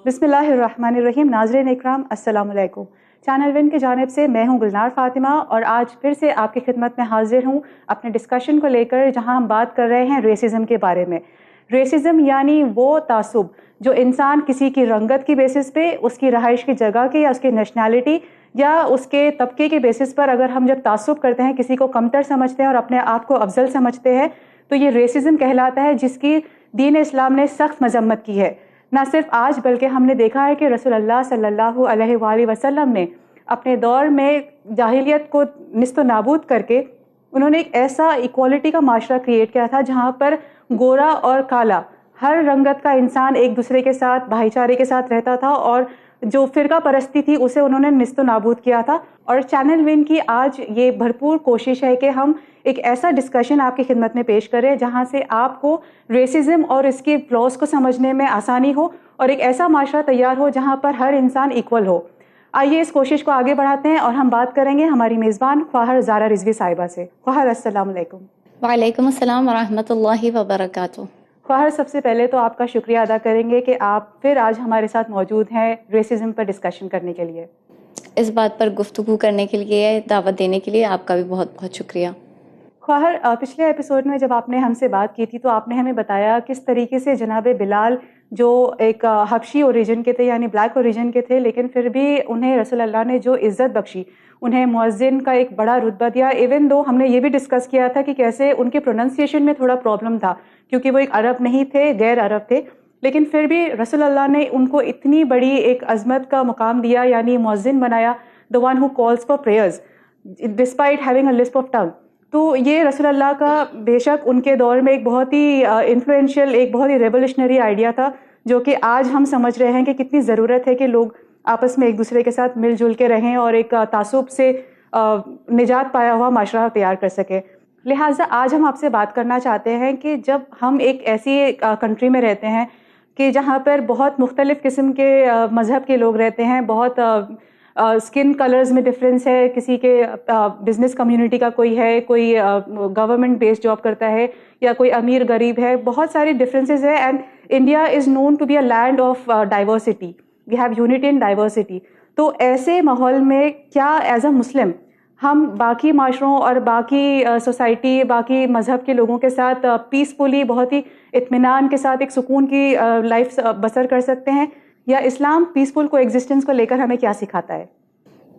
بسم اللہ الرحمن الرحیم. ناظرین اکرام السلام علیکم. چینل ون کی جانب سے میں ہوں گلنار فاطمہ اور آج پھر سے آپ کی خدمت میں حاضر ہوں اپنے ڈسکشن کو لے کر، جہاں ہم بات کر رہے ہیں ریسزم کے بارے میں. ریسزم یعنی وہ تعصب جو انسان کسی کی رنگت کی بیسس پہ، اس کی رہائش کی جگہ کے یا اس کی نیشنلٹی یا اس کے طبقے کے بیسس پر اگر ہم جب تعصب کرتے ہیں، کسی کو کمتر سمجھتے ہیں اور اپنے آپ کو افضل سمجھتے ہیں، تو یہ ریسزم کہلاتا ہے، جس کی دین اسلام نے سخت مذمت کی ہے. نہ صرف آج بلکہ ہم نے دیکھا ہے کہ رسول اللہ صلی اللہ علیہ وآلہ وسلم نے اپنے دور میں جاہلیت کو نیست و نابود کر کے انہوں نے ایک ایسا ایکوالٹی کا معاشرہ کریٹ کیا تھا جہاں پر گورا اور کالا ہر رنگت کا انسان ایک دوسرے کے ساتھ بھائی چارے کے ساتھ رہتا تھا، اور جو فرقہ پرستی تھی اسے انہوں نے نیست و نابود کیا تھا. اور چینل ون کی آج یہ بھرپور کوشش ہے کہ ہم ایک ایسا ڈسکشن آپ کی خدمت میں پیش کریں جہاں سے آپ کو ریسزم اور اس کے فلاز کو سمجھنے میں آسانی ہو اور ایک ایسا معاشرہ تیار ہو جہاں پر ہر انسان ایکول ہو. آئیے اس کوشش کو آگے بڑھاتے ہیں اور ہم بات کریں گے ہماری میزبان خواہر زارا رضوی صاحبہ سے. خواہر السلام علیکم. وعلیکم السلام ورحمۃ اللہ وبرکاتہ. خواہر سب سے پہلے تو آپ کا شکریہ ادا کریں گے کہ آپ پھر آج ہمارے ساتھ موجود ہیں ریسزم پر ڈسکشن کرنے کے لیے. اس بات پر گفتگو کرنے کے لیے، دعوت دینے کے لیے آپ کا بھی بہت بہت شکریہ. خواہر، پچھلے ایپیسوڈ میں جب آپ نے ہم سے بات کی تھی تو آپ نے ہمیں بتایا کس طریقے سے جناب بلال جو ایک حبشی اوریجن کے تھے، یعنی بلیک اوریجن کے تھے، لیکن پھر بھی انہیں رسول اللہ نے جو عزت بخشی، انہیں مؤذن کا ایک بڑا رتبہ دیا. ایون دو ہم نے یہ بھی ڈسکس کیا تھا کہ کیسے ان کے پروننسیشن میں تھوڑا پرابلم تھا کیونکہ وہ ایک عرب نہیں تھے، غیر عرب تھے، لیکن پھر بھی رسول اللہ نے ان کو اتنی بڑی ایک عظمت کا مقام دیا، یعنی مؤذن بنایا، the one who calls for prayers despite having a lisp of tongue. تو یہ رسول اللہ کا بے شک ان کے دور میں ایک بہت ہی انفلوئنشیل، ایک بہت ہی ریولیوشنری آئیڈیا تھا، جو کہ آج ہم سمجھ رہے ہیں کہ کتنی ضرورت ہے کہ لوگ آپس میں ایک دوسرے کے ساتھ مل جل کے رہیں اور ایک تعصب سے نجات پایا ہوا معاشرہ تیار کر سکیں. لہٰذا آج ہم آپ سے بات کرنا چاہتے ہیں کہ جب ہم ایک ایسی کنٹری میں رہتے ہیں کہ جہاں پر بہت مختلف قسم کے مذہب کے لوگ رہتے ہیں، بہت اسکن کلرز میں ڈفرینس ہے، کسی کے بزنس کمیونٹی کا کوئی ہے، کوئی گورنمنٹ بیسڈ جاب کرتا ہے، یا کوئی امیر غریب ہے، بہت ساری ڈفرینسز ہے. And India is known to be a land of diversity, we have unity in diversity. تو ایسے ماحول میں کیا ایز اے مسلم ہم باقی معاشروں اور باقی سوسائٹی، باقی مذہب کے لوگوں کے ساتھ پیسفلی، بہت ہی اطمینان کے ساتھ ایک سکون کی لائف بسر کر سکتے ہیں، یا اسلام پیسفل کو ایگزسٹنس کو لے کر ہمیں کیا سکھاتا ہے؟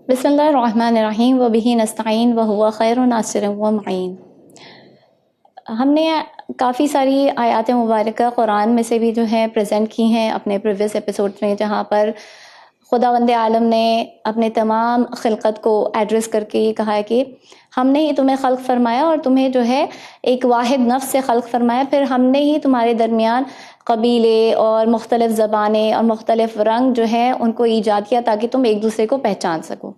بسم اللہ الرحمن الرحیم وبہ نستعین وہو خیر ناصر و معین. ہم نے کافی ساری آیات مبارکہ قرآن میں سے بھی جو ہے پریزنٹ کی ہیں اپنے پریویس ایپیسوڈ میں، جہاں پر خداوند عالم نے اپنے تمام خلقت کو ایڈریس کر کے یہ کہا ہے کہ ہم نے ہی تمہیں خلق فرمایا اور تمہیں جو ہے ایک واحد نفس سے خلق فرمایا، پھر ہم نے ہی تمہارے درمیان قبیلے اور مختلف زبانیں اور مختلف رنگ جو ہیں ان کو ایجاد کیا تاکہ تم ایک دوسرے کو پہچان سکو.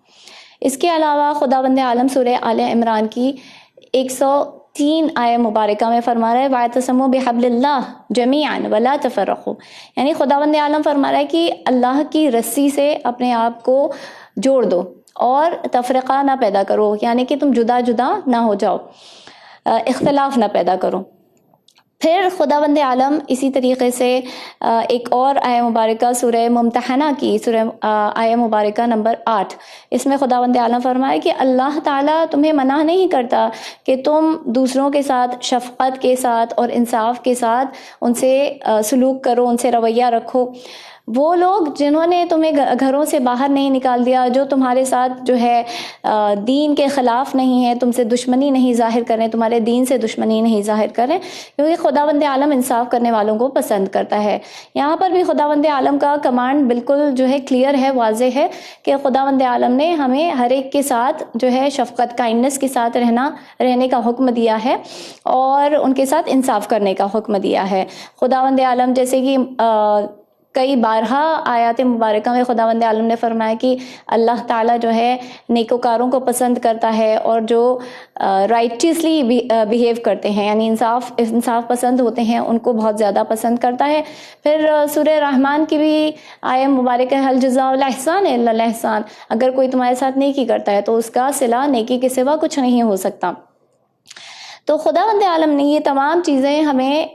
اس کے علاوہ خداوند عالم سورہ آل عمران کی 103 آیہ مبارکہ میں فرما رہا ہے وَاعْتَصِمُوا بِحَبْلِ اللَّهِ جَمِيعًا وَلَا تَفَرَّقُوا، یعنی خداوند عالم فرما رہا ہے کہ اللہ کی رسی سے اپنے آپ کو جوڑ دو اور تفرقہ نہ پیدا کرو، یعنی کہ تم جدا جدا نہ ہو جاؤ، اختلاف نہ پیدا کرو. پھر خداوند عالم اسی طریقے سے ایک اور آیہ مبارکہ سورہ ممتحنہ کی، سورہ آیہ مبارکہ نمبر 8، اس میں خداوند عالم فرمائے کہ اللہ تعالیٰ تمہیں منع نہیں کرتا کہ تم دوسروں کے ساتھ شفقت کے ساتھ اور انصاف کے ساتھ ان سے سلوک کرو، ان سے رویہ رکھو. وہ لوگ جنہوں نے تمہیں گھروں سے باہر نہیں نکال دیا، جو تمہارے ساتھ جو ہے دین کے خلاف نہیں ہے، تم سے دشمنی نہیں ظاہر کریں، تمہارے دین سے دشمنی نہیں ظاہر کریں، کیونکہ خداوند عالم انصاف کرنے والوں کو پسند کرتا ہے. یہاں پر بھی خداوند عالم کا کمانڈ بالکل جو ہے کلیئر ہے، واضح ہے کہ خداوند عالم نے ہمیں ہر ایک کے ساتھ جو ہے شفقت، کائنڈنس کے ساتھ رہنے کا حکم دیا ہے اور ان کے ساتھ انصاف کرنے کا حکم دیا ہے. خداوند عالم جیسے کہ کئی بارہا آیات مبارکہ میں خداوند عالم نے فرمایا کہ اللہ تعالیٰ جو ہے نیکوکاروں کو پسند کرتا ہے اور جو رائٹیسلی بیہیو کرتے ہیں، یعنی انصاف پسند ہوتے ہیں، ان کو بہت زیادہ پسند کرتا ہے. پھر سورہ رحمان کی بھی آیہ مبارکہ هل جزاء الاحسان الا الاحسان، اگر کوئی تمہارے ساتھ نیکی کرتا ہے تو اس کا صلہ نیکی کے سوا کچھ نہیں ہو سکتا. تو خداوند عالم نے یہ تمام چیزیں ہمیں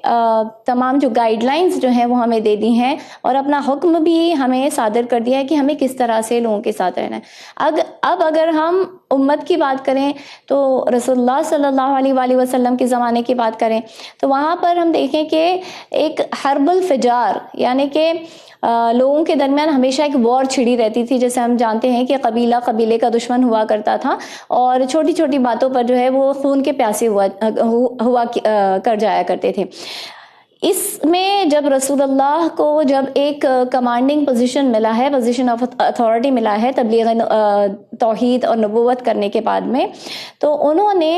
تمام جو گائیڈ لائنز جو ہیں وہ ہمیں دے دی ہیں، اور اپنا حکم بھی ہمیں صادر کر دیا ہے کہ ہمیں کس طرح سے لوگوں کے ساتھ رہنا ہے۔ اب اگر ہم امت کی بات کریں تو رسول اللہ صلی اللہ علیہ وآلہ وسلم کے زمانے کی بات کریں تو وہاں پر ہم دیکھیں کہ ایک حرب الفجار، یعنی کہ لوگوں کے درمیان ہمیشہ ایک وار چھڑی رہتی تھی، جیسے ہم جانتے ہیں کہ قبیلہ قبیلے کا دشمن ہوا کرتا تھا، اور چھوٹی چھوٹی باتوں پر جو ہے وہ خون کے پیاسے ہوا کر جایا کرتے تھے۔ اس میں جب رسول اللہ کو جب ایک کمانڈنگ پوزیشن ملا ہے، پوزیشن آف اتھارٹی ملا ہے تبلیغ توحید اور نبوت کرنے کے بعد میں، تو انہوں نے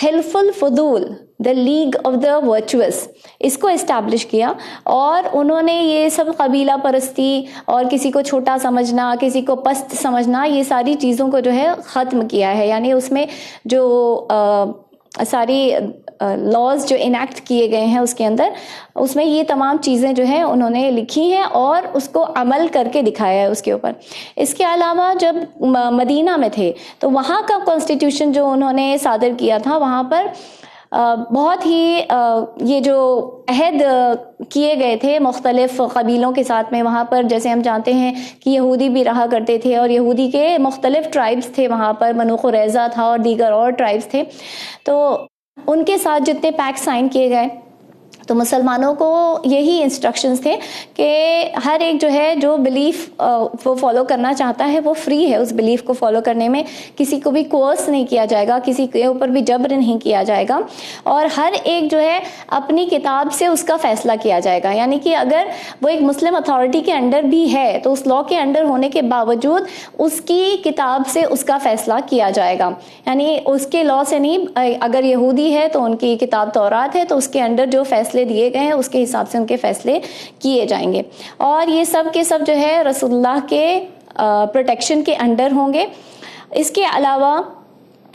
حلف الفضول، دا لیگ آف دا ورچوئس، اس کو اسٹیبلش کیا، اور انہوں نے یہ سب قبیلہ پرستی اور کسی کو چھوٹا سمجھنا، کسی کو پست سمجھنا، یہ ساری چیزوں کو جو ہے ختم کیا ہے۔ یعنی اس میں جو ساری لاز جو انیکٹ کیے گئے ہیں اس کے اندر، اس میں یہ تمام چیزیں جو ہیں انہوں نے لکھی ہیں اور اس کو عمل کر کے دکھایا ہے اس کے اوپر۔ اس کے علاوہ جب مدینہ میں تھے تو وہاں کا کانسٹیٹیوشن جو انہوں نے صادر کیا تھا، وہاں پر بہت ہی یہ جو عہد کیے گئے تھے مختلف قبیلوں کے ساتھ میں، وہاں پر جیسے ہم جانتے ہیں کہ یہودی بھی رہا کرتے تھے، اور یہودی کے مختلف ٹرائبس تھے وہاں پر، بنو قریظہ تھا اور دیگر اور ٹرائبس تھے، تو ان کے ساتھ جتنے پیکٹ سائن کیے گئے تو مسلمانوں کو یہی انسٹرکشنز تھے کہ ہر ایک جو ہے جو بلیف وہ فالو کرنا چاہتا ہے وہ فری ہے اس بلیف کو فالو کرنے میں، کسی کو بھی کورس نہیں کیا جائے گا، کسی کے اوپر بھی جبر نہیں کیا جائے گا، اور ہر ایک جو ہے اپنی کتاب سے اس کا فیصلہ کیا جائے گا۔ یعنی کہ اگر وہ ایک مسلم اتھارٹی کے انڈر بھی ہے تو اس لا کے انڈر ہونے کے باوجود اس کی کتاب سے اس کا فیصلہ کیا جائے گا، یعنی اس کے لا سے نہیں۔ اگر یہودی ہے تو ان کی کتاب تورات ہے تو اس کے انڈر جو فیصلے دیے گئے ہیں اس کے حساب سے ان کے فیصلے کیے جائیں گے، اور یہ سب کے سب جو ہے رسول اللہ کے پروٹیکشن کے انڈر ہوں گے۔ اس کے علاوہ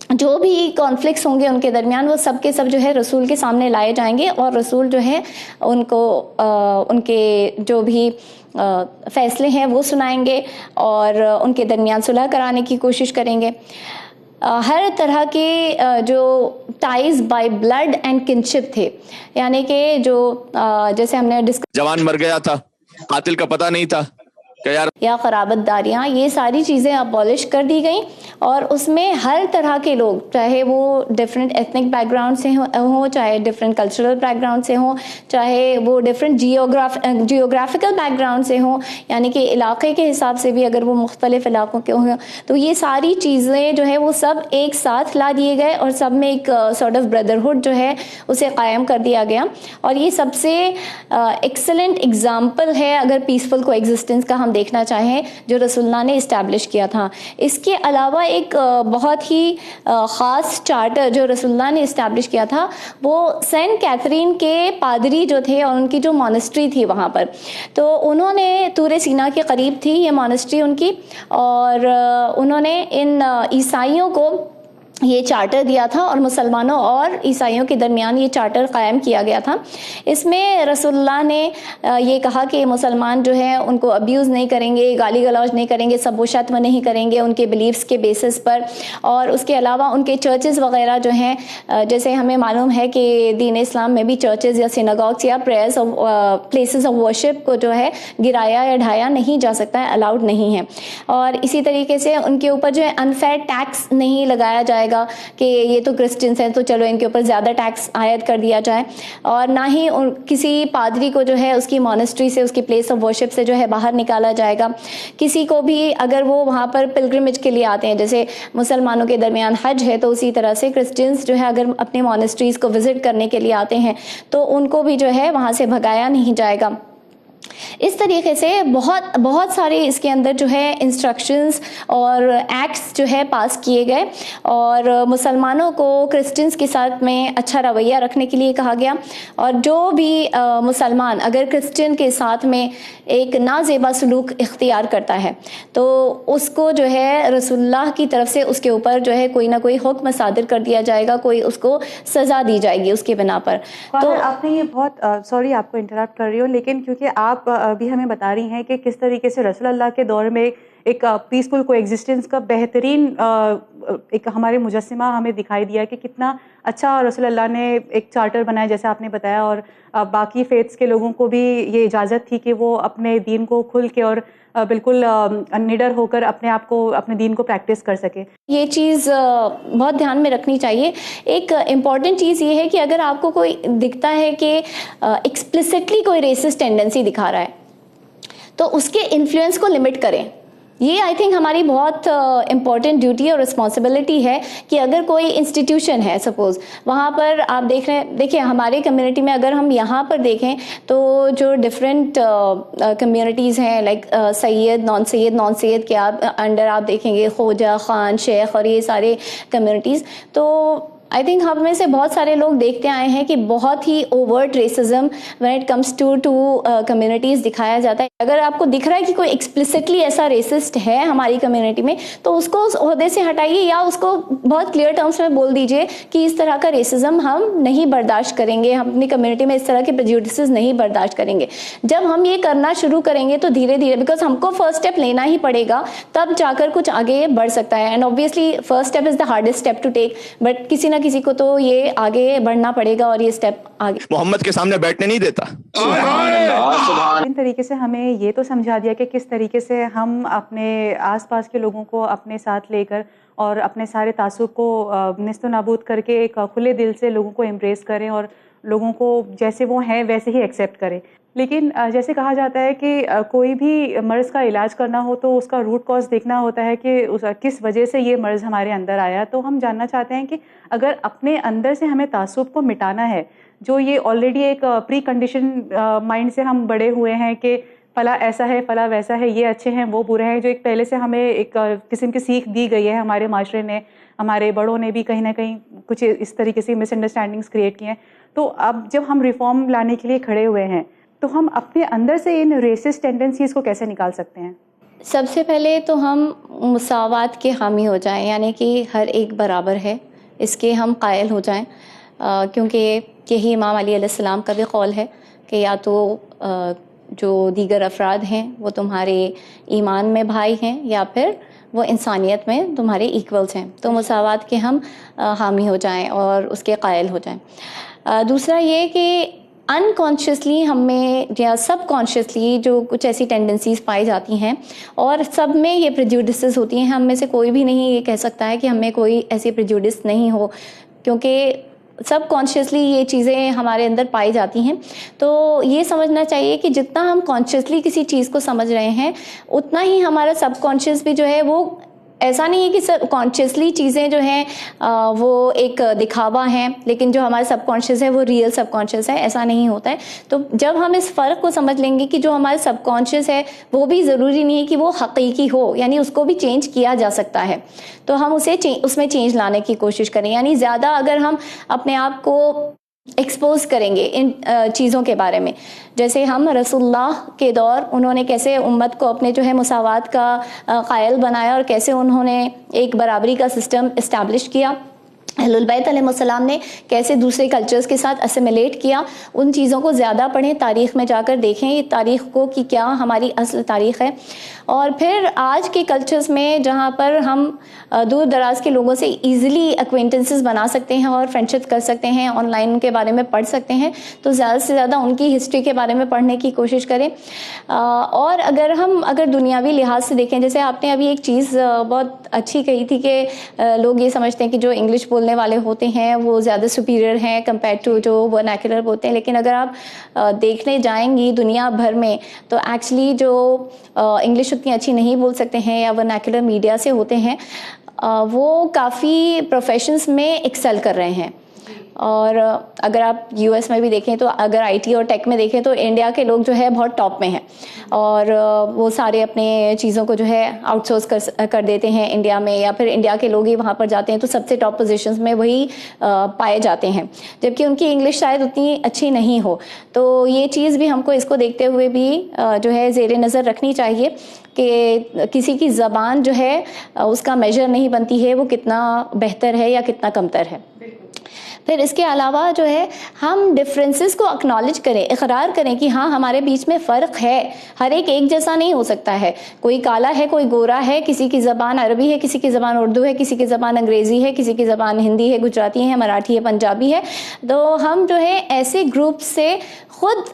جو بھی کانفلکٹس ہوں گے ان کے درمیان، وہ سب کے سب جو ہے رسول کے سامنے لائے جائیں گے، اور رسول جو ہے ان کو ان کے جو بھی فیصلے ہیں وہ سنائیں گے اور ان کے درمیان صلح کرانے کی کوشش کریں گے۔ ہر طرح کے جو ties by blood and kinship تھے، یعنی کہ جو جیسے ہم نے جوان مر گیا تھا، قاتل کا پتہ نہیں تھا کہ یار، یا قرابت داریاں، یہ ساری چیزیں ابالش کر دی گئیں، اور اس میں ہر طرح کے لوگ، چاہے وہ ڈفرینٹ ایتھنک بیک گراؤنڈ سے ہوں، چاہے ڈفرینٹ کلچرل بیک گراؤنڈ سے ہوں، چاہے وہ ڈفرینٹ جیوگرافیکل بیک گراؤنڈ سے ہوں، یعنی کہ علاقے کے حساب سے بھی اگر وہ مختلف علاقوں کے ہوں، تو یہ ساری چیزیں جو ہے وہ سب ایک ساتھ لا دیے گئے، اور سب میں ایک سارٹ آف بردرہڈ جو ہے اسے قائم کر دیا گیا۔ اور یہ سب سے ایکسلنٹ ایگزامپل ہے اگر پیسفل کو ایگزسٹنس کا ہم دیکھنا چاہیں جو رسول اللہ نے اسٹیبلش کیا تھا۔ اس کے علاوہ ایک بہت ہی خاص چارٹر جو رسول اللہ نے اسٹیبلش کیا تھا، وہ سینٹ کیتھرین کے پادری جو تھے اور ان کی جو مونسٹری تھی وہاں پر، تو انہوں نے طور سینا کے قریب تھی یہ مونسٹری ان کی، اور انہوں نے ان عیسائیوں کو یہ چارٹر دیا تھا، اور مسلمانوں اور عیسائیوں کے درمیان یہ چارٹر قائم کیا گیا تھا۔ اس میں رسول اللہ نے یہ کہا کہ مسلمان جو ہیں ان کو ابیوز نہیں کریں گے، گالی گلوچ نہیں کریں گے، سب و شتم نہیں کریں گے ان کے بلیفز کے بیسس پر، اور اس کے علاوہ ان کے چرچز وغیرہ جو ہیں، جیسے ہمیں معلوم ہے کہ دین اسلام میں بھی چرچز یا سیناگوگس یا پریئرز پلیسز آف ورشپ کو جو ہے گرایا یا ڈھایا نہیں جا سکتا ہے، الاؤڈ نہیں ہے، اور اسی طریقے سے ان کے اوپر جو ہے انفیئر ٹیکس نہیں لگایا جائے گا کہ یہ تو کرسچنس ہیں تو چلو ان کے اوپر زیادہ ٹیکس عائد کر دیا جائے، اور نہ ہی کسی پادری کو جو ہے اس کی مونسٹری سے، اس کی پلیس آف ورشپ سے جو ہے باہر نکالا جائے گا۔ کسی کو بھی اگر وہ وہاں پر پلگرمیج کے لیے آتے ہیں، جیسے مسلمانوں کے درمیان حج ہے، تو اسی طرح سے کرسچنس جو ہے اگر اپنے مونسٹریز کو وزٹ کرنے کے لیے آتے ہیں تو ان کو بھی جو ہے وہاں سے بھگایا نہیں جائے گا۔ اس طریقے سے بہت سارے اس کے اندر جو ہے انسٹرکشنز اور ایکٹس جو ہے پاس کیے گئے، اور مسلمانوں کو کرسچنز کے ساتھ میں اچھا رویہ رکھنے کے لیے کہا گیا، اور جو بھی مسلمان اگر کرسچن کے ساتھ میں ایک نازیبا سلوک اختیار کرتا ہے تو اس کو جو ہے رسول اللہ کی طرف سے اس کے اوپر جو ہے کوئی نہ کوئی حکم صادر کر دیا جائے گا، کوئی اس کو سزا دی جائے گی اس کی بنا پر۔ تو آپ نے یہ بہت سوری آپ کو انٹرپٹ کر رہی ہوں، لیکن کیونکہ آپ آپ ابھی ہمیں بتا رہی ہیں کہ کس طریقے سے رسول اللہ کے دور میں ایک پیسفل کو ایگزسٹنس کا بہترین ایک ہمارے مجسمہ ہمیں دکھائی دیا کہ کتنا اچھا رسول اللہ نے ایک چارٹر بنایا جیسے آپ نے بتایا، اور باقی فیتھس کے لوگوں کو بھی یہ اجازت تھی کہ وہ اپنے دین کو کھل کے اور بالکل نڈر ہو کر اپنے آپ کو اپنے دین کو پریکٹس کر سکے. یہ چیز بہت دھیان میں رکھنی چاہیے. ایک امپورٹنٹ چیز یہ ہے کہ اگر آپ کو کوئی دکھتا ہے کہ ایکسپلسٹلی کوئی ریسسٹ ٹینڈنسی دکھا رہا ہے تو اس کے انفلوئنس کو لمٹ کریں. یہ آئی تھنک ہماری بہت امپورٹنٹ ڈیوٹی اور رسپانسبلٹی ہے کہ اگر کوئی انسٹیٹیوشن ہے سپوز وہاں پر آپ دیکھ رہے ہیں، دیکھیں ہمارے کمیونٹی میں اگر ہم یہاں پر دیکھیں تو جو ڈفرینٹ کمیونٹیز ہیں لائک سید نان سید کے آپ انڈر آپ دیکھیں گے خواجہ، خان، شیخ اور یہ سارے کمیونٹیز، تو آئی تھنک ہم میں سے بہت سارے لوگ دیکھتے آئے ہیں کہ بہت ہی overt racism when it comes to communities دکھایا جاتا ہے. اگر آپ کو دکھ رہا ہے کہ کوئی ایکسپلسٹلی ایسا ریسسٹ ہے ہماری کمیونٹی میں تو اس کو اس عہدے سے ہٹائیے یا اس کو بہت کلیئر ٹرمس میں بول دیجئے کہ اس طرح کا ریسزم ہم نہیں برداشت کریں گے، ہم اپنی کمیونٹی میں اس طرح کے پریجوڈسز نہیں برداشت کریں گے. جب ہم یہ کرنا شروع کریں گے تو دھیرے دھیرے، بیکاز ہم کو فرسٹ اسٹیپ لینا ہی پڑے گا تب جا کر کچھ آگے بڑھ سکتا ہے. And obviously first step is the hardest step to take, but کسی نہ کسی کو تو یہ آگے بڑھنا پڑے گا اور یہ اسٹیپ آگے. محمد کے سامنے بیٹھنے نہیں دیتا. ان طریقے سے ہمیں یہ تو سمجھا دیا کہ کس طریقے سے ہم اپنے آس پاس کے لوگوں کو اپنے ساتھ لے کر اور اپنے سارے تعصب کو نیست و نابود کر کے ایک کھلے دل سے لوگوں کو امبریس کریں اور لوگوں کو جیسے وہ ہیں ویسے ہی ایکسیپٹ کریں. لیکن جیسے کہا جاتا ہے کہ کوئی بھی مرض کا علاج کرنا ہو تو اس کا روٹ کاز دیکھنا ہوتا ہے کہ کس وجہ سے یہ مرض ہمارے اندر آیا. تو ہم جاننا چاہتے ہیں کہ اگر اپنے اندر سے ہمیں تعصب کو مٹانا ہے، جو یہ آلریڈی ایک پری کنڈیشن مائنڈ سے ہم بڑے ہوئے ہیں کہ فلاں ایسا ہے فلاں ویسا ہے، یہ اچھے ہیں وہ برے ہیں، جو ایک پہلے سے ہمیں ایک قسم کی سیکھ دی گئی ہے ہمارے معاشرے نے، ہمارے بڑوں نے بھی کہیں نہ کہیں کچھ اس طریقے سے مس انڈرسٹینڈنگس کریٹ کی ہیں. تو اب جب ہم ریفارم لانے کے لیے کھڑے ہوئے ہیں تو ہم اپنے اندر سے ان ریسسٹ ٹینڈنسیز کو کیسے نکال سکتے ہیں؟ سب سے پہلے تو ہم مساوات کے حامی ہو جائیں، یعنی کہ ہر ایک برابر ہے اس کے ہم قائل ہو جائیں، کیونکہ یہی امام علی علیہ السلام کا بھی قول ہے کہ یا تو جو دیگر افراد ہیں وہ تمہارے ایمان میں بھائی ہیں یا پھر وہ انسانیت میں تمہارے ایکولز ہیں. تو مساوات کے ہم حامی ہو جائیں اور اس کے قائل ہو جائیں. دوسرا یہ کہ انکانشیسلی ہم میں یا سب کانشیسلی جو کچھ ایسی ٹینڈنسیز پائی جاتی ہیں اور سب میں یہ پریجوڈسز ہوتی ہیں، ہم میں سے کوئی بھی نہیں یہ کہہ سکتا ہے کہ ہم میں کوئی ایسی پریجوڈس نہیں ہو، کیونکہ سب کانشیسلی یہ چیزیں ہمارے اندر پائی جاتی ہیں. تو یہ سمجھنا چاہیے کہ جتنا ہم کانشیسلی کسی چیز کو سمجھ رہے ہیں اتنا ہی ہمارا سب کانشیس بھی جو ہے وہ ایسا نہیں ہے کہ سب کانشیسلی چیزیں جو ہیں وہ ایک دکھاوا ہیں، لیکن جو ہمارا سب کانشیس ہے وہ ریئل سب کانشیس ہے، ایسا نہیں ہوتا ہے. تو جب ہم اس فرق کو سمجھ لیں گے کہ جو ہمارا سب کانشیس ہے وہ بھی ضروری نہیں ہے کہ وہ حقیقی ہو، یعنی اس کو بھی چینج کیا جا سکتا ہے، تو ہم اس میں چینج لانے کی کوشش کریں. یعنی زیادہ اگر ہم اپنے آپ کو ایکسپوز کریں گے ان چیزوں کے بارے میں، جیسے ہم رسول اللہ کے دور انہوں نے کیسے امت کو اپنے جو ہے مساوات کا قائل بنایا اور کیسے انہوں نے ایک برابری کا سسٹم اسٹیبلش کیا، اہل البیت علیہ السلام نے کیسے دوسرے کلچرز کے ساتھ اسیمیلیٹ کیا. ان چیزوں کو زیادہ پڑھیں، تاریخ میں جا کر دیکھیں یہ تاریخ کو کہ کیا ہماری اصل تاریخ ہے. اور پھر آج کے کلچرز میں جہاں پر ہم دور دراز کے لوگوں سے ایزیلی ایکوینٹنسز بنا سکتے ہیں اور فرینڈشپ کر سکتے ہیں، آن لائن ان کے بارے میں پڑھ سکتے ہیں، تو زیادہ سے زیادہ ان کی ہسٹری کے بارے میں پڑھنے کی کوشش کریں. اور اگر دنیاوی لحاظ سے دیکھیں، جیسے آپ نے ابھی ایک چیز بہت اچھی کہی تھی کہ لوگ یہ سمجھتے ہیں کہ جو انگلش بولنے والے ہوتے ہیں وہ زیادہ سپیریئر ہیں کمپیئر ٹو جو ورنیکولر بولتے ہیں. لیکن اگر آپ دیکھنے جائیں گی دنیا بھر میں تو ایکچولی جو انگلش اتنی اچھی نہیں بول سکتے ہیں یا ورنیکولر میڈیا سے ہوتے ہیں وہ کافی پروفیشنز میں ایکسل کر رہے ہیں. اور اگر آپ یو ایس میں بھی دیکھیں تو اگر آئی ٹی اور ٹیک میں دیکھیں تو انڈیا کے لوگ جو ہے بہت ٹاپ میں ہیں اور وہ سارے اپنے چیزوں کو جو ہے آؤٹ سورس کر دیتے ہیں انڈیا میں، یا پھر انڈیا کے لوگ ہی وہاں پر جاتے ہیں تو سب سے ٹاپ پوزیشنز میں وہی پائے جاتے ہیں، جبکہ ان کی انگلش شاید اتنی اچھی نہیں ہو. تو یہ چیز بھی ہم کو اس کو دیکھتے ہوئے بھی جو ہے زیر نظر رکھنی چاہیے کہ کسی کی زبان جو ہے اس کا میجر نہیں بنتی ہے وہ کتنا بہتر ہے یا کتنا کمتر ہے. پھر اس کے علاوہ جو ہے ہم ڈفرینسز کو اکنالج کریں, اقرار کریں کہ ہاں ہمارے بیچ میں فرق ہے, ہر ایک جیسا نہیں ہو سکتا ہے, کوئی کالا ہے کوئی گورا ہے, کسی کی زبان عربی ہے, کسی کی زبان اردو ہے, کسی کی زبان انگریزی ہے, کسی کی زبان ہندی ہے, گجراتی ہے, مراٹھی ہے, پنجابی ہے. تو ہم جو ہے ایسے گروپ سے خود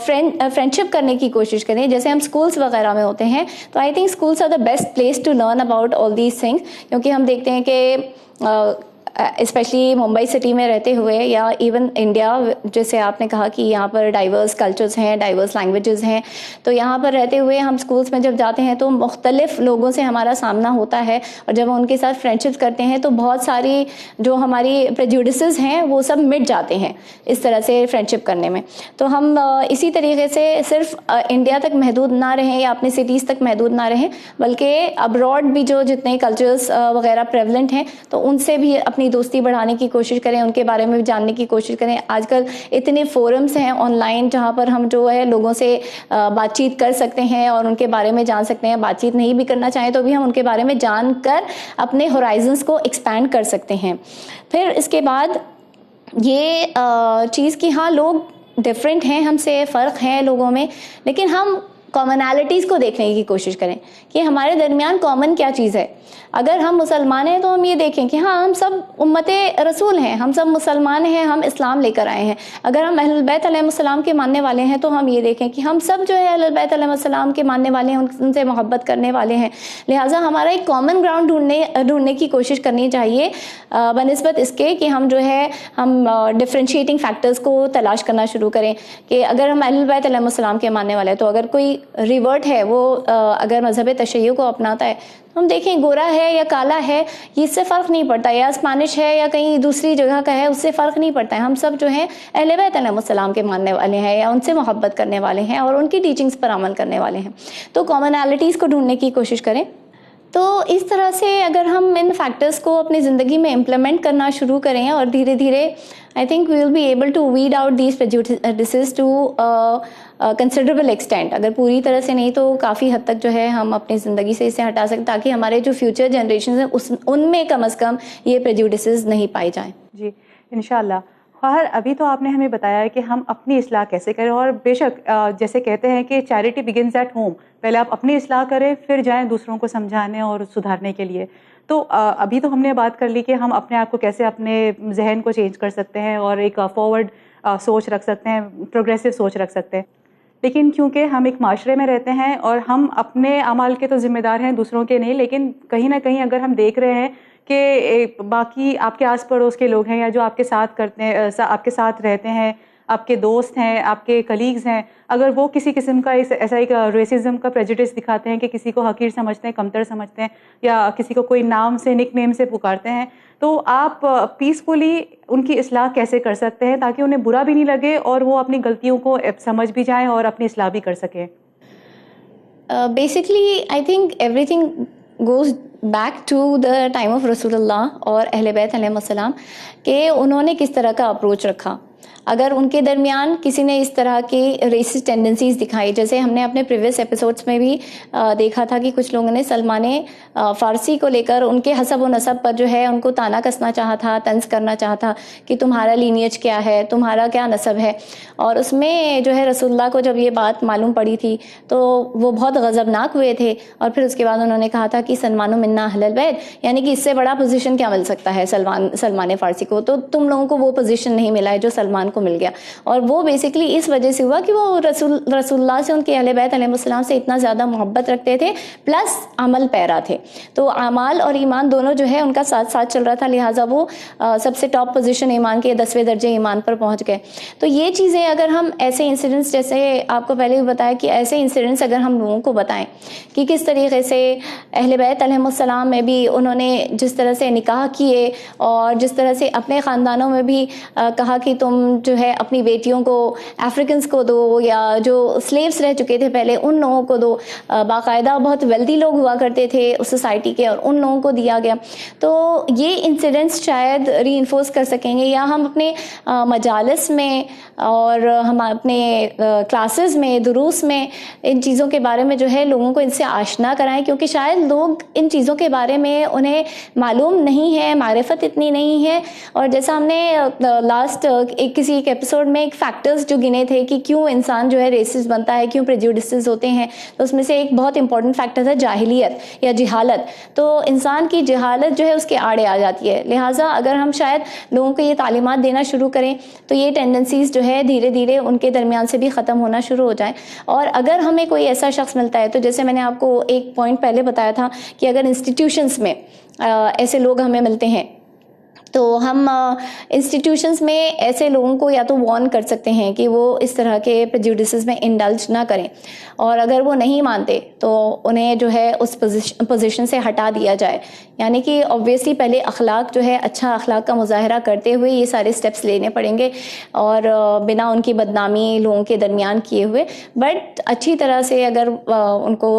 فرینڈشپ کرنے کی کوشش کریں, جیسے ہم اسکولس وغیرہ میں ہوتے ہیں. تو I think schools are the best place to learn about all these things, کیونکہ ہم دیکھتے ہیں کہ اسپیشلی ممبئی سٹی میں رہتے ہوئے یا ایون انڈیا, جیسے آپ نے کہا کہ یہاں پر ڈائیورس کلچرز ہیں, ڈائیورس لینگویجز ہیں, تو یہاں پر رہتے ہوئے ہم اسکولس میں جب جاتے ہیں تو مختلف لوگوں سے ہمارا سامنا ہوتا ہے, اور جب ہم ان کے ساتھ فرینڈشپ کرتے ہیں تو بہت ساری جو ہماری پریجوڈسز ہیں وہ سب مٹ جاتے ہیں اس طرح سے فرینڈشپ کرنے میں. تو ہم اسی طریقے سے صرف انڈیا تک محدود نہ رہیں یا اپنے سٹیز تک محدود نہ رہیں, بلکہ ابراڈ بھی جو جتنے کلچرز وغیرہ پریولنٹ ہیں تو ان سے بھی اپنی دوستی بڑھانے کی کوشش کریں, ان کے بارے میں بھی جاننے کی کوشش کریں. آج کل اتنے فورمز ہیں آن لائن جہاں پر ہم جو ہے لوگوں سے بات چیت کر سکتے ہیں اور ان کے بارے میں جان سکتے ہیں. بات چیت نہیں بھی کرنا چاہیں تو بھی ہم ان کے بارے میں جان کر اپنے ہورائزنس کو ایکسپینڈ کر سکتے ہیں. پھر اس کے بعد یہ چیز کہ ہاں لوگ ڈفرینٹ ہیں, ہم سے فرق ہیں لوگوں میں, لیکن ہم کامنالٹیز کو دیکھنے کی کوشش کریں کہ ہمارے درمیان کامن کیا چیز ہے. اگر ہم مسلمان ہیں تو ہم یہ دیکھیں کہ ہاں ہم سب امت رسول ہیں, ہم سب مسلمان ہیں, ہم اسلام لے کر آئے ہیں. اگر ہم اہل البیت علیہ السلام کے ماننے والے ہیں تو ہم یہ دیکھیں کہ ہم سب جو ہے اہل البیت علیہ السلام کے ماننے والے ہیں, ان سے محبت کرنے والے ہیں. لہٰذا ہمارا ایک کامن گراؤنڈ ڈھونڈنے کی کوشش کرنی چاہیے بنسبت اس کے کہ ہم جو ہے ہم ڈفرینشیٹنگ فیکٹرز کو تلاش کرنا شروع کریں کہ اگر ہم اہل البیت علیہ السلام کے ماننے والے ہیں تو اگر کوئی ریورٹ ہے وہ اگر مذہب تشیع کو اپناتا ہے ہم دیکھیں گورا ہے یا کالا ہے یہ اس سے فرق نہیں پڑتا, یا اسپینش ہے یا کہیں دوسری جگہ کا ہے اس سے فرق نہیں پڑتا ہے. ہم سب جو ہیں اہل بیت علیہ السلام کے ماننے والے ہیں یا ان سے محبت کرنے والے ہیں اور ان کی ٹیچنگز پر عمل کرنے والے ہیں. تو کامنالٹیز کو ڈھونڈنے کی کوشش کریں. تو اس طرح سے اگر ہم ان فیکٹرز کو اپنی زندگی میں امپلیمنٹ کرنا شروع کریں اور دھیرے دھیرے I think we will be able to weed out these prejudices to considerable extent. اگر پوری طرح سے نہیں تو کافی حد تک جو ہے ہم اپنی زندگی سے اسے ہٹا سکتے تاکہ ہمارے جو فیوچر جنریشنز ہیں ان میں کم از کم یہ prejudices نہیں پائی جائیں. جی انشاءاللہ. خواہر ابھی تو آپ نے ہمیں بتایا ہے کہ ہم اپنی اصلاح کیسے کریں, اور بے شک جیسے کہتے ہیں کہ چیریٹی بگنز ایٹ ہوم, پہلے آپ اپنی اصلاح کریں پھر جائیں دوسروں کو سمجھانے اور سدھارنے کے لیے. تو ابھی تو ہم نے بات کر لی کہ ہم اپنے آپ کو کیسے اپنے ذہن کو چینج کر سکتے ہیں اور ایک فارورڈ سوچ رکھ سکتے ہیں, پروگریسو سوچ رکھ سکتے ہیں. لیکن کیونکہ ہم ایک معاشرے میں رہتے ہیں اور ہم اپنے اعمال کے تو ذمہ دار ہیں, دوسروں کے نہیں, لیکن کہیں نہ کہیں اگر ہم دیکھ رہے ہیں کہ باقی آپ کے آس پڑوس کے لوگ ہیں یا جو آپ کے ساتھ کرتے ہیں, آپ کے ساتھ رہتے ہیں, آپ کے دوست ہیں, آپ کے کلیگز ہیں, اگر وہ کسی قسم کا ایسا ایک ریسزم کا پریجوڈس دکھاتے ہیں کہ کسی کو حقیر سمجھتے ہیں, کمتر سمجھتے ہیں, یا کسی کو کوئی نام سے نک نیم سے پکارتے ہیں, تو آپ پیسفلی ان کی اصلاح کیسے کر سکتے ہیں تاکہ انہیں برا بھی نہیں لگے اور وہ اپنی غلطیوں کو سمجھ بھی جائیں اور اپنی اصلاح بھی کر سکیں؟ Basically I think everything goes back to the time of رسول اللہ اور اہل بیت علیہ السلام کہ انہوں نے کس طرح کا اپروچ رکھا. اگر ان کے درمیان کسی نے اس طرح کی ریسسٹ ٹینڈنسیز دکھائی, جیسے ہم نے اپنے پریویس ایپیسوڈس میں بھی دیکھا تھا کہ کچھ لوگوں نے سلمان فارسی کو لے کر ان کے حسب و نسب پر جو ہے ان کو تانا کسنا چاہا تھا, طنز کرنا چاہا تھا کہ تمہارا لینیج کیا ہے, تمہارا کیا نسب ہے. اور اس میں جو ہے رسول اللہ کو جب یہ بات معلوم پڑی تھی تو وہ بہت غضبناک ہوئے تھے, اور پھر اس کے بعد انہوں نے کہا تھا کہ سلمان منا اہل البیت, یعنی کہ اس سے بڑا پوزیشن کیا مل سکتا ہے سلمان فارسی کو, تو تم لوگوں کو وہ پوزیشن نہیں ملا ہے جو سلمان کو مل گیا. اور وہ بیسکلی اس وجہ سے ہوا کہ وہ رسول اللہ سے, ان کے اہل بیت علیہ السلام سے اتنا زیادہ محبت رکھتے تھے, پلس عمل پیرا تھے. تو اعمال اور ایمان دونوں جو ہے ان کا ساتھ ساتھ چل رہا تھا, لہٰذا وہ سب سے ٹاپ پوزیشن ایمان کے 10ویں درجے ایمان پر پہنچ گئے. تو یہ چیزیں اگر ہم ایسے انسیڈنٹس, جیسے آپ کو پہلے بھی بتایا کہ ایسے انسیڈنٹس اگر ہم لوگوں کو بتائیں کہ کس طریقے سے اہل بیت علیہ السلام میں بھی انہوں نے جس طرح سے نکاح کیے اور جس طرح سے اپنے خاندانوں میں بھی کہا کہ تم جو ہے اپنی بیٹیوں کو افریکنس کو دو, یا جو سلیوس رہ چکے تھے پہلے ان لوگوں کو دو. باقاعدہ بہت ویلدی لوگ ہوا کرتے تھے اس سوسائٹی کے, اور ان لوگوں کو دیا گیا. تو یہ انسیڈنٹس شاید ری انفورس کر سکیں گے, یا ہم اپنے مجالس میں اور ہم اپنے کلاسز میں, دروس میں ان چیزوں کے بارے میں جو ہے لوگوں کو ان سے آشنا کرائیں, کیونکہ شاید لوگ ان چیزوں کے بارے میں انہیں معلوم نہیں ہے, معرفت اتنی نہیں ہے. اور جیسا ہم نے لاسٹ کسی ایک ایپیسوڈ میں ایک فیکٹرز جو گنے تھے کہ کیوں انسان جو ہے ریسسٹ بنتا ہے, کیوں پریجوڈسز ہوتے ہیں, تو اس میں سے ایک بہت امپورٹنٹ فیکٹر ہے جاہلیت یا جہالت. تو انسان کی جہالت جو ہے اس کے آڑے آ جاتی ہے. لہٰذا اگر ہم شاید لوگوں کو یہ تعلیمات دینا شروع کریں تو یہ ٹینڈنسیز جو ہے دھیرے دھیرے ان کے درمیان سے بھی ختم ہونا شروع ہو جائیں. اور اگر ہمیں کوئی ایسا شخص ملتا ہے, تو جیسے میں نے آپ کو ایک پوائنٹ پہلے بتایا تھا کہ اگر انسٹیٹیوشنس میں ایسے لوگ ہمیں ملتے ہیں تو ہم انسٹیٹیوشنس میں ایسے لوگوں کو یا تو وارن کر سکتے ہیں کہ وہ اس طرح کے پریجوڈسز میں انڈلج نہ کریں, اور اگر وہ نہیں مانتے تو انہیں جو ہے اس پوزیشن سے ہٹا دیا جائے. یعنی کہ آبویسلی پہلے اخلاق جو ہے اچھا اخلاق کا مظاہرہ کرتے ہوئے یہ سارے اسٹیپس لینے پڑیں گے, اور بنا ان کی بدنامی لوگوں کے درمیان کیے ہوئے. بٹ اچھی طرح سے اگر ان کو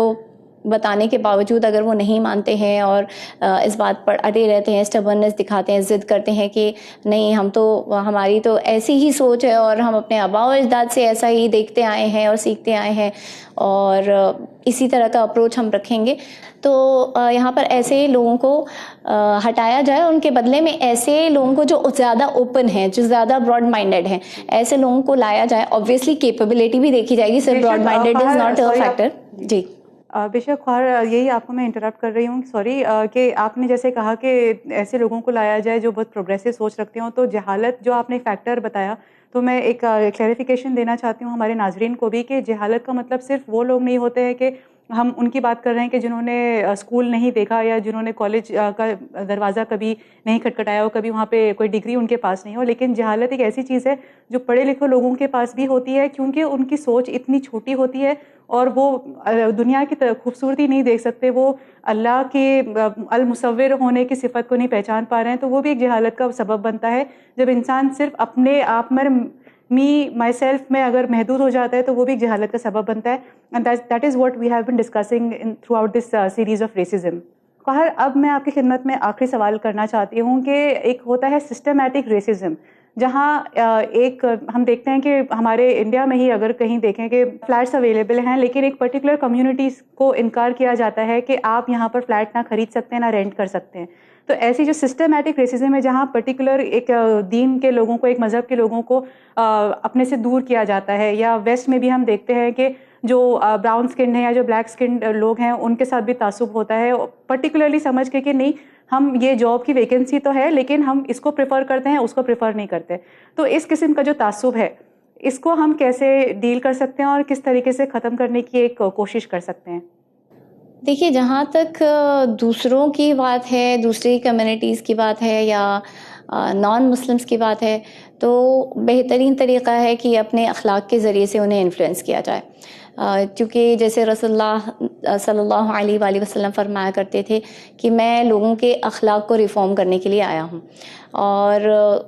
بتانے کے باوجود اگر وہ نہیں مانتے ہیں اور اس بات پر اڑے رہتے ہیں, اسٹبرنس دکھاتے ہیں, ضد کرتے ہیں کہ نہیں ہماری تو ایسی ہی سوچ ہے اور ہم اپنے آباء و اجداد سے ایسا ہی دیکھتے آئے ہیں اور سیکھتے آئے ہیں اور اسی طرح کا اپروچ ہم رکھیں گے, تو یہاں پر ایسے لوگوں کو ہٹایا جائے. ان کے بدلے میں ایسے لوگوں کو جو زیادہ اوپن ہیں, جو زیادہ براڈ مائنڈیڈ ہیں, ایسے لوگوں کو لایا جائے. آبویسلی کیپیبلٹی بھی دیکھی جائے گی, صرف broad minded is not a factor. جی بے شک خواہر, یہی آپ کو میں انٹرپٹ کر رہی ہوں, سوری, کہ آپ نے جیسے کہا کہ ایسے لوگوں کو لایا جائے جو بہت پروگریسو سوچ رکھتے ہوں. تو جہالت جو آپ نے فیکٹر بتایا, تو میں ایک کلیریفیکیشن دینا چاہتی ہوں ہمارے ناظرین کو بھی کہ جہالت کا مطلب صرف وہ لوگ نہیں ہوتے ہیں کہ ہم ان کی بات کر رہے ہیں کہ جنہوں نے اسکول نہیں دیکھا یا جنہوں نے کالج کا دروازہ کبھی نہیں کھٹکھٹایا ہو, کبھی وہاں پہ کوئی ڈگری ان کے پاس نہیں ہو. لیکن جہالت ایک ایسی چیز ہے جو پڑھے لکھے لوگوں کے پاس بھی ہوتی ہے, کیونکہ ان کی سوچ اتنی چھوٹی ہوتی ہے اور وہ دنیا کی خوبصورتی نہیں دیکھ سکتے, وہ اللہ کے المصور ہونے کی صفت کو نہیں پہچان پا رہے ہیں. تو وہ بھی ایک جہالت کا سبب بنتا ہے. جب انسان صرف اپنے آپ میں مائی سیلف میں اگر محدود ہو جاتا ہے تو وہ بھی ایک جہالت کا سبب بنتا ہے. And that is what we have been discussing throughout this series of racism. قہر, اب میں آپ کی خدمت میں آخری سوال کرنا چاہتی ہوں کہ ایک ہوتا ہے سسٹمیٹک ریسزم, جہاں ایک ہم دیکھتے ہیں کہ ہمارے انڈیا میں ہی اگر کہیں دیکھیں کہ فلیٹس اویلیبل ہیں, لیکن ایک پرٹیکولر کمیونٹیز کو انکار کیا جاتا ہے کہ آپ یہاں پر فلیٹ نہ خرید سکتے ہیں, نہ رینٹ کر سکتے ہیں. تو ایسی جو سسٹمیٹک ریسزم ہے جہاں پرٹیکولر ایک دین کے لوگوں کو, ایک مذہب کے لوگوں کو اپنے سے دور کیا جاتا ہے, یا ویسٹ میں بھی ہم دیکھتے ہیں کہ جو براؤن اسکن ہیں یا جو بلیک اسکن لوگ ہیں ان کے ساتھ بھی تعصب ہوتا ہے, پرٹیکولرلی سمجھ کے کہ نہیں ہم یہ جاب کی ویکینسی تو ہے لیکن ہم اس کو پریفر کرتے ہیں, اس کو پریفر نہیں کرتے. تو اس قسم کا جو تعصب ہے اس کو ہم کیسے ڈیل کر سکتے ہیں اور کس طریقے سے ختم کرنے کی ایک کوشش کر سکتے ہیں؟ دیکھیے, جہاں تک دوسروں کی بات ہے, دوسری کمیونٹیز کی بات ہے یا نان مسلمس کی بات ہے, تو بہترین طریقہ ہے کہ اپنے اخلاق کے ذریعے سے انہیں انفلوئنس کیا جائے. کیونکہ جیسے رسول اللہ صلی اللہ علیہ وآلہ وسلم فرمایا کرتے تھے کہ میں لوگوں کے اخلاق کو ریفارم کرنے کے لیے آیا ہوں. اور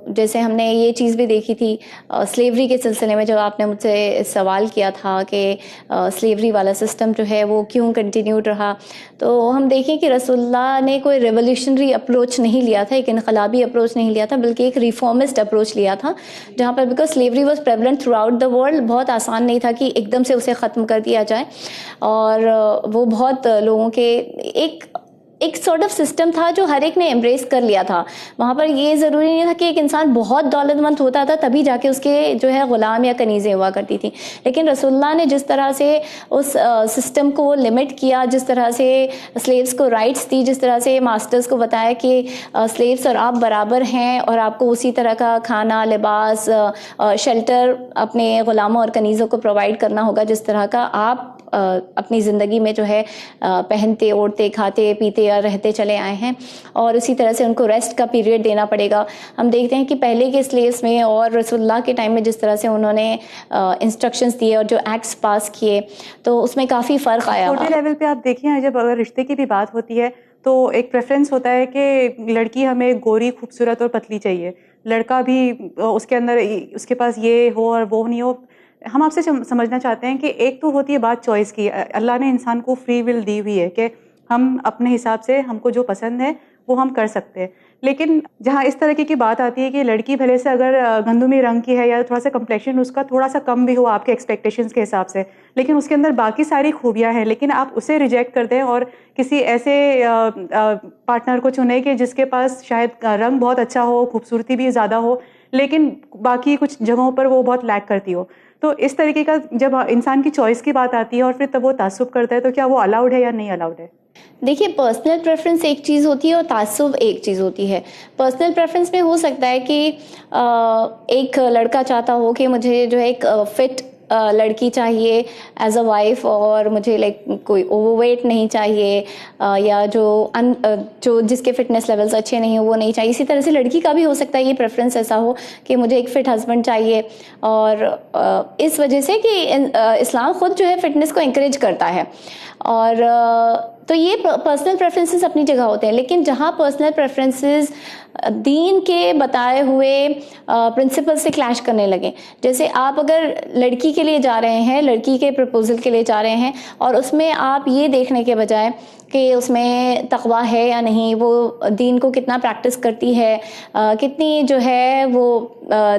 جیسے ہم نے یہ چیز بھی دیکھی تھی سلیوری کے سلسلے میں, جب آپ نے مجھ سے سوال کیا تھا کہ سلیوری والا سسٹم جو ہے وہ کیوں کنٹینیوڈ رہا, تو ہم دیکھیں کہ رسول اللہ نے کوئی ریولیوشنری اپروچ نہیں لیا تھا, ایک انقلابی اپروچ نہیں لیا تھا, بلکہ ایک ریفارمسٹ اپروچ لیا تھا, جہاں پر because slavery was prevalent throughout the world, بہت آسان نہیں تھا کہ ایک دم سے اسے ختم کر دیا جائے. اور وہ بہت لوگوں کے ایک سارٹ آف سسٹم تھا جو ہر ایک نے امبریس کر لیا تھا. وہاں پر یہ ضروری نہیں تھا کہ ایک انسان بہت دولت مند ہوتا تھا تبھی جا کے اس کے جو ہے غلام یا کنیزیں ہوا کرتی تھیں. لیکن رسول اللہ نے جس طرح سے اس سسٹم کو لمٹ کیا, جس طرح سے سلیوز کو رائٹس دی, جس طرح سے ماسٹرز کو بتایا کہ سلیوز اور آپ برابر ہیں اور آپ کو اسی طرح کا کھانا, لباس, شیلٹر اپنے غلاموں اور کنیزوں کو پرووائڈ کرنا ہوگا جس طرح کا آپ اپنی زندگی میں جو ہے پہنتے, اوڑھتے, کھاتے, پیتے اور رہتے چلے آئے ہیں, اور اسی طرح سے ان کو ریسٹ کا پیریڈ دینا پڑے گا. ہم دیکھتے ہیں کہ پہلے کے سلیوز میں اور رسول اللہ کے ٹائم میں جس طرح سے انہوں نے انسٹرکشنز دیے اور جو ایکٹس پاس کیے, تو اس میں کافی فرق آیا. چھوٹے لیول پہ آپ دیکھیں, جب اگر رشتے کی بھی بات ہوتی ہے تو ایک پریفرنس ہوتا ہے کہ لڑکی ہمیں گوری, خوبصورت اور پتلی چاہیے. لڑکا بھی اس کے اندر اس کے پاس یہ ہو اور وہ نہیں ہو. ہم آپ سے سمجھنا چاہتے ہیں کہ ایک تو ہوتی ہے بات چوائس کی. اللہ نے انسان کو فری ول دی ہوئی ہے کہ ہم اپنے حساب سے ہم کو جو پسند ہے وہ ہم کر سکتے ہیں. لیکن جہاں اس طرح کی بات آتی ہے کہ لڑکی بھلے سے اگر گندمی رنگ کی ہے یا تھوڑا سا کمپلیکشن اس کا تھوڑا سا کم بھی ہو آپ کے ایکسپیکٹیشنز کے حساب سے, لیکن اس کے اندر باقی ساری خوبیاں ہیں, لیکن آپ اسے ریجیکٹ کر دیں اور کسی ایسے پارٹنر کو چنیں کہ جس کے پاس شاید رنگ بہت اچھا ہو, خوبصورتی بھی زیادہ ہو, لیکن باقی کچھ جگہوں پر وہ بہت لیک کرتی ہو. تو اس طریقے کا جب انسان کی چوائس کی بات آتی ہے اور پھر تب وہ تعصب کرتا ہے, تو کیا وہ الاؤڈ ہے یا نہیں الاؤڈ ہے؟ دیکھیے پرسنل پریفرنس ایک چیز ہوتی ہے اور تعصب ایک چیز ہوتی ہے. پرسنل پریفرنس میں ہو سکتا ہے کہ ایک لڑکا چاہتا ہو کہ مجھے جو ہے ایک فٹ لڑکی چاہیے ایز اے وائف, اور مجھے لائک کوئی اوور ویٹ نہیں چاہیے, یا جو جس کے فٹنس لیولس اچھے نہیں ہوں وہ نہیں چاہیے. اسی طرح سے لڑکی کا بھی ہو سکتا ہے یہ پریفرنس ایسا ہو کہ مجھے ایک فٹ ہسبینڈ چاہیے, اور اس وجہ سے کہ اسلام خود جو ہے فٹنس کو انکریج کرتا ہے. اور تو یہ پرسنل پریفرنسز اپنی جگہ ہوتے ہیں, لیکن جہاں پرسنل پریفرنسز دین کے بتائے ہوئے پرنسپل سے کلیش کرنے لگیں, جیسے آپ اگر لڑکی کے لیے جا رہے ہیں, لڑکی کے پرپوزل کے لیے جا رہے ہیں, اور اس میں آپ یہ دیکھنے کے بجائے کہ اس میں تقویٰ ہے یا نہیں, وہ دین کو کتنا پریکٹس کرتی ہے, کتنی جو ہے وہ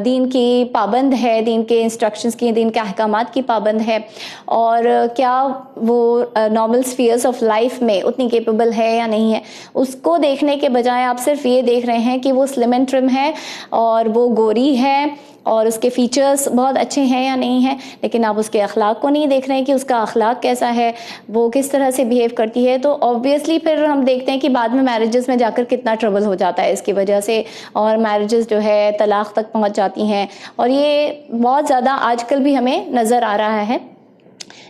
دین کی پابند ہے, دین کے انسٹرکشنز کی, دین کے احکامات کی پابند ہے, اور کیا وہ نارمل اسفیئرس آف لائف میں اتنی کیپیبل ہے یا نہیں ہے, اس کو دیکھنے کے بجائے آپ صرف یہ دیکھ رہے ہیں کہ وہ سلم اینڈ ٹرم ہے اور وہ گوری ہے اور اس کے فیچرز بہت اچھے ہیں یا نہیں ہیں, لیکن آپ اس کے اخلاق کو نہیں دیکھ رہے ہیں کہ اس کا اخلاق کیسا ہے, وہ کس طرح سے بیہیو کرتی ہے. تو آبویسلی پھر ہم دیکھتے ہیں کہ بعد میں میرجز میں جا کر کتنا ٹربل ہو جاتا ہے اس کی وجہ سے, اور میرجز جو ہے طلاق تک پہنچ جاتی ہیں, اور یہ بہت زیادہ آج کل بھی ہمیں نظر آ رہا ہے.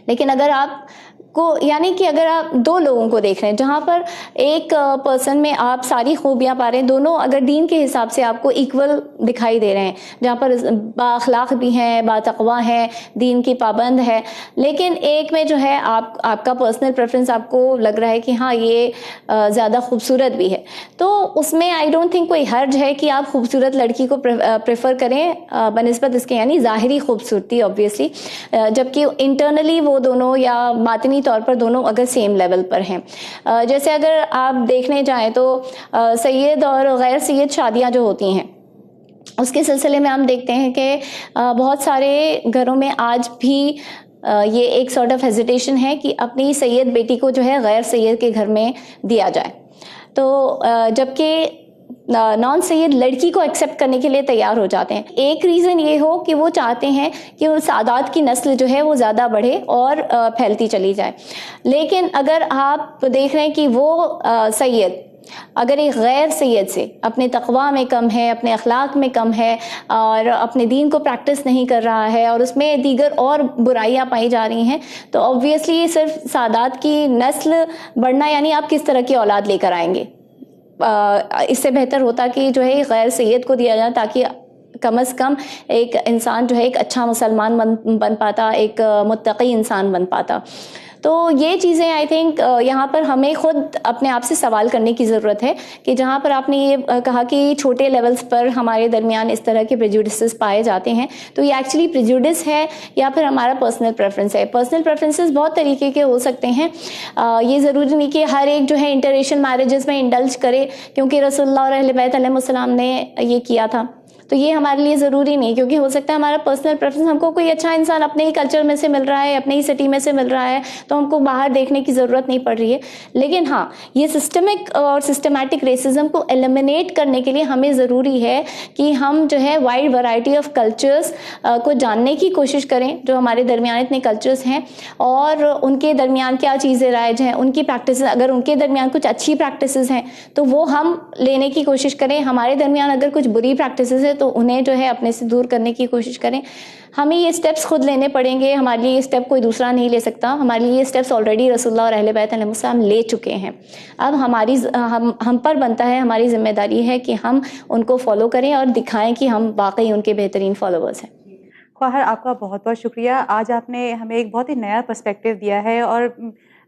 لیکن اگر آپ کو یعنی کہ اگر آپ دو لوگوں کو دیکھ رہے ہیں جہاں پر ایک پرسن میں آپ ساری خوبیاں پا رہے ہیں, دونوں اگر دین کے حساب سے آپ کو ایکول دکھائی دے رہے ہیں, جہاں پر با اخلاق بھی ہیں, با تقویٰ ہے, دین کی پابند ہے, لیکن ایک میں جو ہے آپ کا پرسنل پریفرنس آپ کو لگ رہا ہے کہ ہاں یہ زیادہ خوبصورت بھی ہے, تو اس میں آئی ڈونٹ تھنک کوئی حرج ہے کہ آپ خوبصورت لڑکی کو پریفر کریں بنسبت اس کے یعنی ظاہری خوبصورتی آبویسلی, جبکہ انٹرنلی وہ دونوں یا باطنی طور پر دونوں اگر سیم لیول پر ہیں. جیسے اگر آپ دیکھنے جائیں تو سید اور غیر سید شادیاں جو ہوتی ہیں اس کے سلسلے میں ہم دیکھتے ہیں کہ بہت سارے گھروں میں آج بھی یہ ایک سارٹ آف ہیزیٹیشن ہے کہ اپنی سید بیٹی کو جو ہے غیر سید کے گھر میں دیا جائے. تو جبکہ نان سید لڑکی کو ایکسیپٹ کرنے کے لیے تیار ہو جاتے ہیں. ایک ریزن یہ ہو کہ وہ چاہتے ہیں کہ وہ سادات کی نسل جو ہے وہ زیادہ بڑھے اور پھیلتی چلی جائے. لیکن اگر آپ دیکھ رہے ہیں کہ وہ سید اگر ایک غیر سید سے اپنے تقویٰ میں کم ہے, اپنے اخلاق میں کم ہے, اور اپنے دین کو پریکٹس نہیں کر رہا ہے, اور اس میں دیگر اور برائیاں پائی جا رہی ہیں, تو آبویسلی یہ صرف سادات کی نسل بڑھنا یعنی آپ کس طرح کی اولاد لے کر آئیں گے. اس سے بہتر ہوتا کہ جو ہے غیر سید کو دیا جائے تاکہ کم از کم ایک انسان جو ہے ایک اچھا مسلمان بن پاتا, ایک متقی انسان بن پاتا. تو یہ چیزیں آئی تھنک یہاں پر ہمیں خود اپنے آپ سے سوال کرنے کی ضرورت ہے کہ جہاں پر آپ نے یہ کہا کہ چھوٹے لیولز پر ہمارے درمیان اس طرح کے پریجوڈسز پائے جاتے ہیں, تو یہ ایکچولی پریجوڈس ہے یا پھر ہمارا پرسنل پریفرنس ہے. پرسنل پریفرنسز بہت طریقے کے ہو سکتے ہیں, یہ ضروری نہیں کہ ہر ایک جو ہے انٹر-ریشل میرجز میں انڈلج کرے کیونکہ رسول اللہ اور اہل بیت علیہ السلام نے یہ کیا تھا, تو یہ ہمارے لیے ضروری نہیں, کیونکہ ہو سکتا ہے ہمارا پرسنل پریفرنس ہم کو کوئی اچھا انسان اپنے ہی کلچر میں سے مل رہا ہے, اپنے ہی سٹی میں سے مل رہا ہے, تو ہم کو باہر دیکھنے کی ضرورت نہیں پڑ رہی ہے. لیکن ہاں یہ سسٹمک اور سسٹمیٹک ریسزم کو ایلیمنیٹ کرنے کے لیے ہمیں ضروری ہے کہ ہم جو ہے وائڈ ورائٹی آف کلچرز کو جاننے کی کوشش کریں, جو ہمارے درمیان اتنے کلچرز ہیں اور ان کے درمیان کیا چیزیں رائج ہیں, ان کی پریکٹسز, اگر ان کے درمیان کچھ اچھی پریکٹسز ہیں تو وہ ہم لینے کی کوشش کریں, ہمارے درمیان اگر کچھ بری پریکٹسز ہیں تو انہیں جو ہے اپنے سے دور کرنے کی کوشش کریں. ہمیں یہ سٹیپس خود لینے پڑیں گے, ہمارے لیے یہ سٹیپ کوئی دوسرا نہیں لے سکتا, ہمارے لیے یہ سٹیپس آلریڈی رسول اللہ اور اہل بیت علیہ السلام لے چکے ہیں. اب ہم پر بنتا ہے, ہماری ذمہ داری ہے کہ ہم ان کو فالو کریں اور دکھائیں کہ ہم واقعی ان کے بہترین فالوورز ہیں. خواہر آپ کا بہت بہت شکریہ. آج آپ نے ہمیں ایک بہت ہی نیا پرسپیکٹیو دیا ہے, اور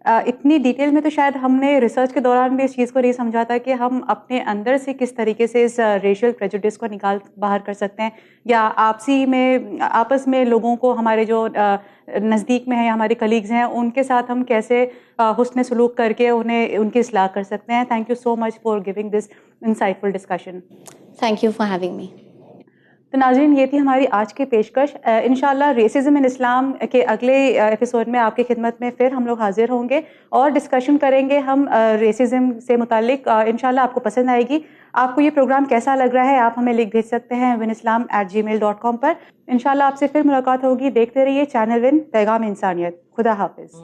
اتنی ڈیٹیل میں تو شاید ہم نے ریسرچ کے دوران بھی اس چیز کو نہیں سمجھا تھا کہ ہم اپنے اندر سے کس طریقے سے اس ریشل پریجوڈس کو باہر کر سکتے ہیں، یا آپس میں لوگوں کو، ہمارے جو نزدیک میں ہیں، ہمارے کلیگز ہیں، ان کے ساتھ ہم کیسے حسن سلوک کر کے ان کی اصلاح کر سکتے ہیں. Thank you so much for giving this انسائٹفل discussion. Thank you for having me. تو ناظرین، یہ تھی ہماری آج کی پیشکش. انشاءاللہ ریسزم ان اسلام کے اگلے ایپیسوڈ میں آپ کی خدمت میں پھر ہم لوگ حاضر ہوں گے اور ڈسکشن کریں گے ہم ریسزم سے متعلق. انشاءاللہ آپ کو پسند آئے گی. آپ کو یہ پروگرام کیسا لگ رہا ہے آپ ہمیں لکھ بھیج سکتے ہیں winislam@gmail.com پر. انشاءاللہ آپ سے پھر ملاقات ہوگی. دیکھتے رہیے چینل ون، پیغام انسانیت. خدا حافظ.